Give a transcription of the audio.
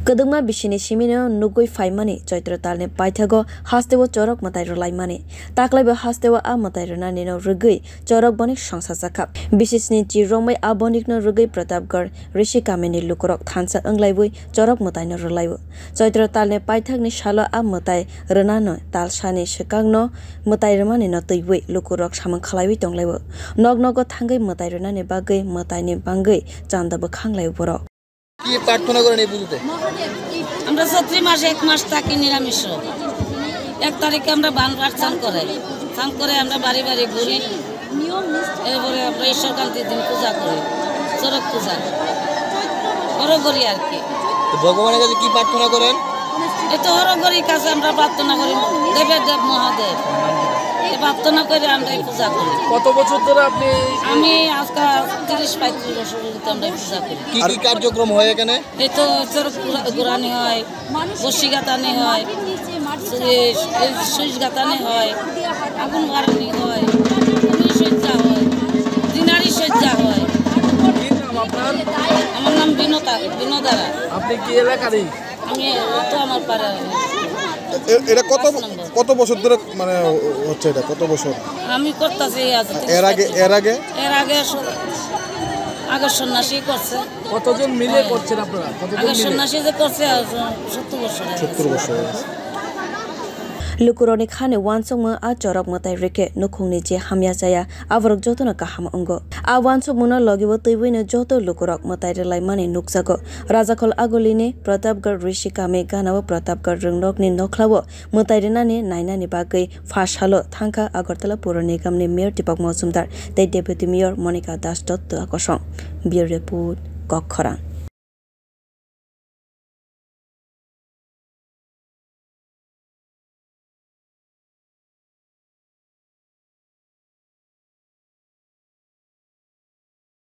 Kadungma bishini shimino nugoi faimani Chaitra talne paithago hastewo chorok matai rolaimani taklaibo hastewo a matai rona nino rugui chorok bonik sangsa sakap bishisni chirongmai abonikno rugui Pratapgarh rishi kameni lukorok thansa anglaibui chorok matai no rolaibo Chaitra talne paithakni shalo a matai rona no talsani shikangno matai romani no tuibui lukorok samang khalaiwi tonglaibo nognogo thangai matai rona ne bagai matai ne bangai chandabo khanglaibo borok কি প্রার্থনা করেন এই পুজোতে? আমরা চৈত্র মাসে 1 মাস থাকি নিরামিষ। 1 তারিখে আমরা বানবার চান করে আমরা বাড়ি বাড়ি ঘুরি। এরপরে আমরা ঈশ্বর কান্তি দিন পূজা করি, চরক পূজা হরগরি আর কি। ভগবানের কাছে কি প্রার্থনা করেন? এই তো হরগরির কাছে আমরা প্রার্থনা করি, দেব মহাদেব প্রার্থনা করে আমরা পূজা করি। কত বছর ধরে আপনি? আমি আজকে 30-35 বছর ধরে আমরা পূজা করি। কি কি কার্যক্রম হয় এখানে? এই তো চরক ঘোরানি হয়, বসি গাতানি হয়, সুইচ গাতানি হয়, আগুন গাড়ানি হয়, সজ্জা হয়, দিনারি সজ্জা হয়। আমার নাম বিনোদারা। আপনি কি এলাকারই? আমি তো আমার পাড়া। এটা কত বছর ধরে মানে হচ্ছে এটা কত বছর? আমি করতেছি এর আগে আগে সন্ন্যাসী করছে। কতজন মিলে করছেন আপনারা? আগে সন্ন্যাসী যে করছে 70 বছর। Lukuroni khane wansongma a chorok matai reke nukhungni je hamya jaya avorok jotona kaham ongo a wansongmuna logibo tuibuino joto lukurok matai relai mani nukjago rajakol agoline Pratapgarh rishi kame ganao Pratapgarh rungnokni nokhlawo matai renani nainani bagai phashalo thangka Agartala Pura Nigamni Mayor Deepak Majumdar tei Deputy Mayor Monica Das Dotto akosong Bureau Report Kokkhara।